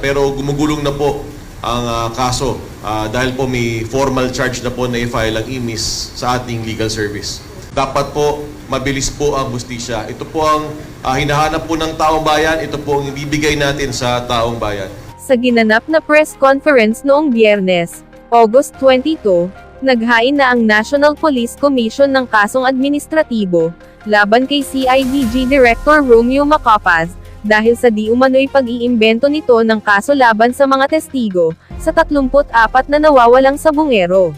Pero gumugulong na po ang kaso dahil po may formal charge na po na i-file ang IMIS sa ating legal service. Dapat po mabilis po ang hustisya. Ito po ang hinahanap po ng taong bayan. Ito po ang ibibigay natin sa taong bayan. Sa ginanap na press conference noong Biyernes, August 22, naghain na ang National Police Commission ng kasong administratibo laban kay CIDG Director Romeo Macapaz dahil sa di umano'y pag-iimbento nito ng kaso laban sa mga testigo sa 34 na nawawalang sabungero.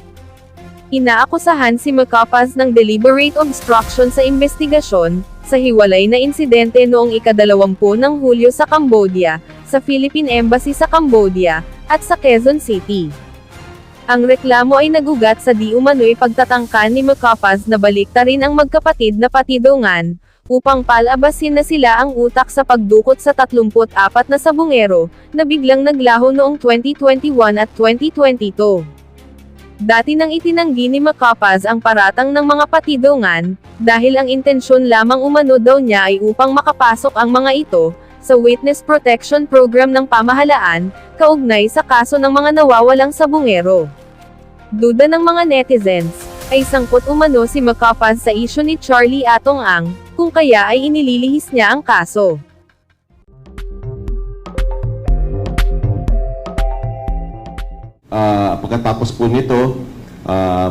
Inaakusahan si Macapaz ng deliberate obstruction sa investigasyon sa hiwalay na insidente noong ika-20 ng Hulyo sa Cambodia, sa Philippine Embassy sa Cambodia, at sa Quezon City. Ang reklamo ay nagugat sa di umano'y pagtatangka ni Macapaz na baliktarin ang magkapatid na patidongan, upang palabasin na sila ang utak sa pagdukot sa 34 na sabungero, na biglang naglaho noong 2021 at 2022. Dati nang itinanggi ni Macapaz ang paratang ng mga patidongan, dahil ang intensyon lamang umano daw niya ay upang makapasok ang mga ito, sa Witness Protection Program ng pamahalaan, kaugnay sa kaso ng mga nawawalang sabungero. Duda ng mga netizens, ay sangkot umano si Macapaz sa isyu ni Charlie Atong Ang, kung kaya ay inililihis niya ang kaso. Pagkatapos po nito,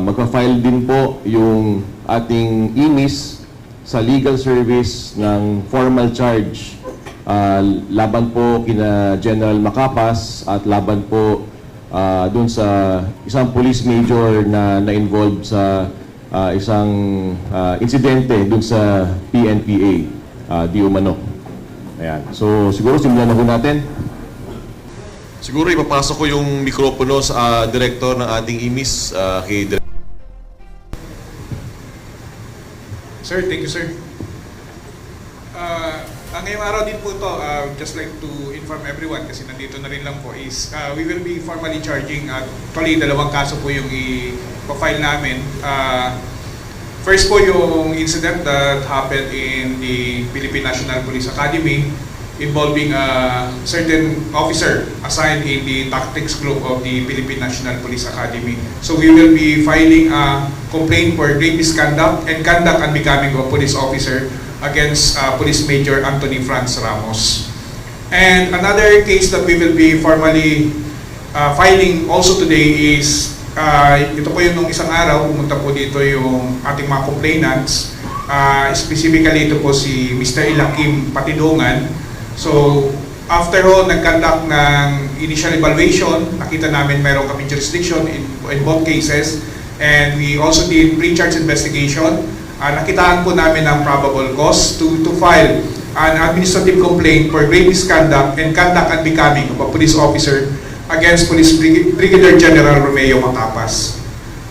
magpa-file din po yung ating IMIS sa legal service ng formal charge laban po kina General Macapaz at laban po dun sa isang police major na na-involved sa isang insidente dun sa PNPA, di umano. Ayan. So siguro simulan na po natin. Siguro ipapasok ko yung mikropono sa director ng ating IMIS, kay Director. Sir, thank you, sir. Ngayong araw din po ito, just like to inform everyone, kasi nandito na rin lang po, is we will be formally charging, actually dalawang kaso po yung i-file namin. First po yung incident that happened in the Philippine National Police Academy involving a certain officer assigned in the tactics group of the Philippine National Police Academy. So we will be filing a complaint for grave misconduct and conduct unbecoming of a police officer against Police Major Anthony Franz Ramos. And another case that we will be formally filing also today is, ito po yung nung isang araw, pumunta po dito yung ating mga complainants. Specifically ito po si Mr. Ilakim Patidongan. So, after ho, nag-conduct ng initial evaluation, nakita namin mayroong kami jurisdiction in both cases, and we also did pre-charge investigation. Nakitaan po namin ang probable cause to file an administrative complaint for grave misconduct and conduct unbecoming of a police officer against Police Brigadier General Romeo Macapaz.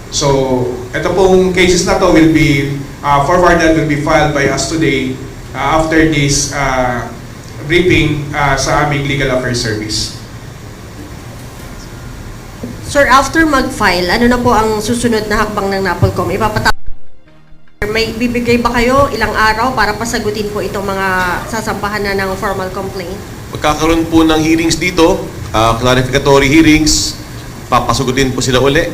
So, ito pong cases na to will be forwarded, will be filed by us today after this briefing sa aming Legal Affairs Service. Sir, after mag-file, ano na po ang susunod na hakbang ng NAPOLCOM? May bibigay ba kayo ilang araw para pasagutin po itong mga sasampahan na ng formal complaint? Magkakaroon po ng hearings dito, clarificatory hearings, papasugutin po sila uli.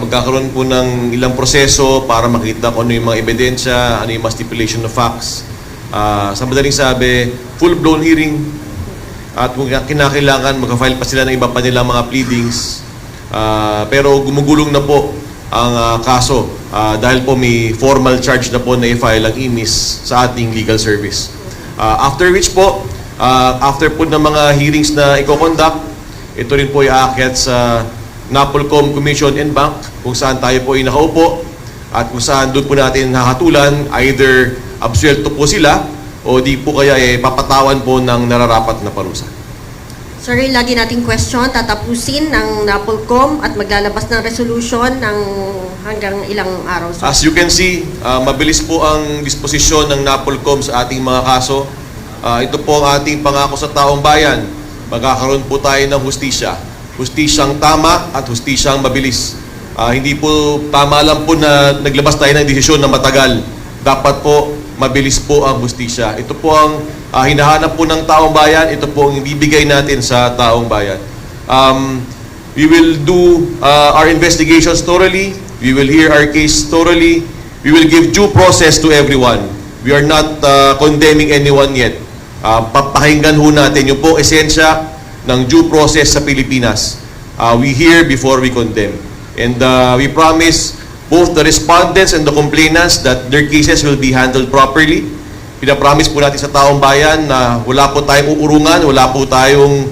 Magkakaroon po ng ilang proseso para makita kung ano yung mga ebidensya, ano yung mga stipulation of facts. Sa madaling sabi, full-blown hearing, at kung kinakailangan, magka-file pa sila ng iba pa nilang mga pleadings. Pero gumugulong na po ang kaso dahil po may formal charge na po na i-file ang IMIS sa ating legal service. After which po, after po ng mga hearings na i-conduct, ito rin po i-aakyat sa NAPOLCOM Commission and Bank, kung saan tayo po ay nakaupo at kung saan doon po natin hahatulan, either absuelto po sila o di po kaya papatawan po ng nararapat na parusa. Sorry, lagi nating question, tatapusin ng NAPOLCOM at maglalabas ng resolution ng hanggang ilang araw. Sir? As you can see, mabilis po ang disposisyon ng NAPOLCOM sa ating mga kaso. Ito po ang ating pangako sa taong bayan. Magkakaroon po tayo ng hustisya. Hustisyang tama at hustisyang mabilis. Hindi po tama lang po na naglabas tayo ng desisyon na matagal. Dapat po mabilis po ang hustisya. Ito po ang hinahanap po ng taong bayan, ito po ang ibibigay natin sa taong bayan. We will do our investigations thoroughly, we will hear our case thoroughly, we will give due process to everyone. We are not condemning anyone yet. Papakinggan ho natin yung po esensya ng due process sa Pilipinas. We hear before we condemn. And we promise both the respondents and the complainants that their cases will be handled properly. Pinapromise po natin sa taong bayan na wala po tayong uurungan, wala po tayong,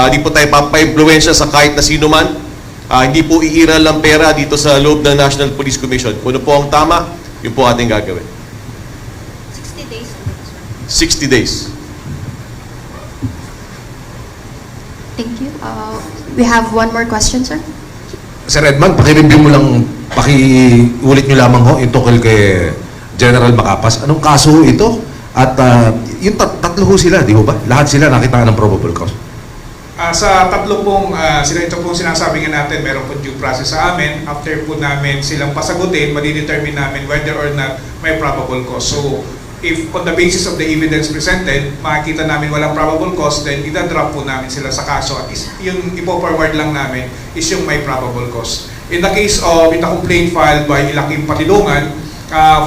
hindi po tayo papa-impluensya sa kahit na sino man. Hindi po iiral ng pera dito sa loob ng National Police Commission. Kung ano po ang tama, yun po ating gagawin. 60 days. 60 days. Thank you. We have one more question, sir. Sir Edman, paki-review mo lang, paki-ulit nyo lamang ho yung tungkol kay General Macapas. Anong kaso ho ito? At yung tatlo ho sila, di ho ba? Lahat sila nakita ng probable cause. Sa tatlo pong, sila ito pong sinasabi nga natin, meron po due process sa amin. After po namin silang pasagutin, madidetermine namin whether or not may probable cause. So, if on the basis of the evidence presented, makikita namin walang probable cause, then idadrop po namin sila sa kaso. At yung ipo-forward lang namin is yung may probable cause. In the case of the complaint filed by Ilakim Patidungan,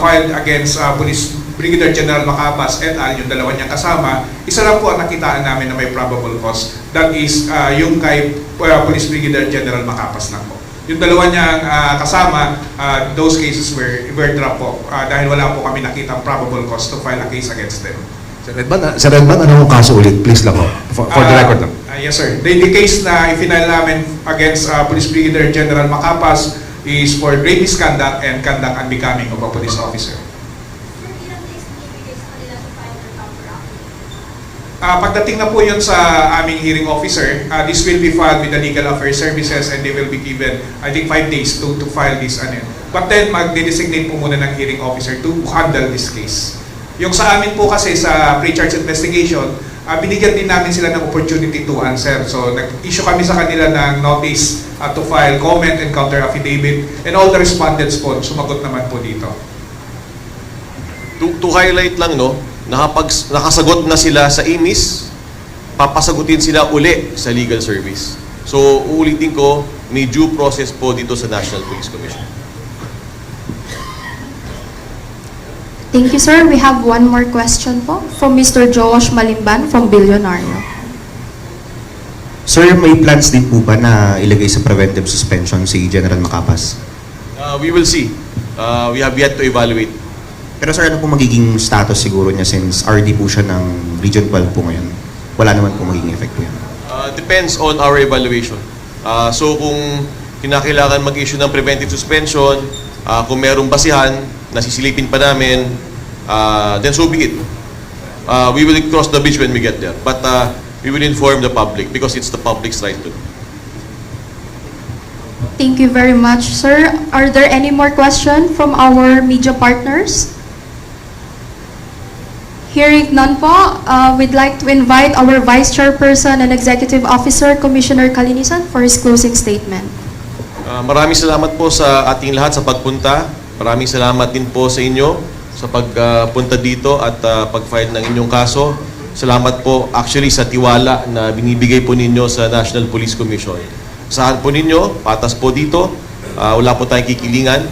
filed against Police Brigadier General Macapas et al., yung dalawa niyang kasama, isa lang po ang nakitaan namin na may probable cause. That is yung kay Police Brigadier General Macapas lang po. Yung dalawa niyang kasama, those cases were dropped po dahil wala po kami nakitang probable cause to file a case against them. Sir Edman, anong kaso ulit? Please lang ho. For the record lang. Yes sir. The case na i-final namin against Police Brigadier General Macapas is for grave misconduct and conduct unbecoming of a police officer. Pagdating na po yun sa aming hearing officer, this will be filed with the Legal Affairs Services and they will be given, I think, 5 days to file this. But then, mag-designate po muna ng hearing officer to handle this case. Yung sa amin po kasi sa pre-charge investigation, binigyan din namin sila ng opportunity to answer. So, nag-issue kami sa kanila ng notice to file comment and counter affidavit, and all the respondents po, sumagot naman po dito. To highlight lang, no, nakasagot na sila sa IMIS, papasagutin sila uli sa legal service. So, uulitin ko, may due process po dito sa National Police Commission. Thank you, sir. We have one more question po from Mr. Josh Malimban from Billionario. Sir, may plans din po ba na ilagay sa preventive suspension si General Macapas? We will see. We have yet to evaluate. Pero sir, ano po magiging status siguro niya since RD po siya ng Region 12 po ngayon? Wala naman po magiging effect po yan. Depends on our evaluation. So kung kinakailangan mag-issue ng preventive suspension, kung merong basihan, nasisilipin pa namin, then so be it. We will cross the bridge when we get there. But we will inform the public because it's the public's right to know. Thank you very much, sir. Are there any more questions from our media partners? Hearing none po, we'd like to invite our Vice Chairperson and Executive Officer, Commissioner Calinisan, for his closing statement. Maraming salamat po sa ating lahat sa pagpunta. Maraming salamat din po sa inyo sa pagpunta dito at pag-file ng inyong kaso. Salamat po actually sa tiwala na binibigay po ninyo sa National Police Commission. Saan po ninyo, patas po dito, wala po tayong kikilingan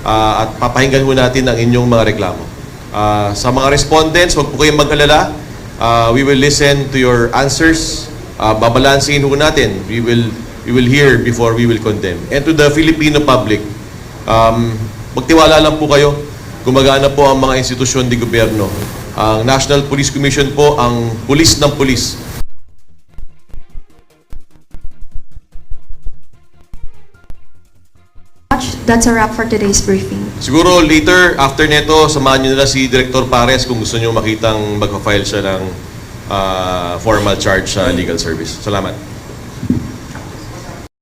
at papahinggan po natin ang inyong mga reklamo. Sa mga respondents, huwag po kayong mag-alala. We will listen to your answers. Babalansin po natin. We will hear before we will condemn. And to the Filipino public, magtiwala lang po kayo. Gumagana po ang mga institusyon di gobyerno. Ang National Police Commission po ang pulis ng pulis. That's a wrap for today's briefing. Siguro later, after neto, samahan nyo nila si Director Pares kung gusto nyo makitang mag-file siya ng formal charge sa legal service. Salamat.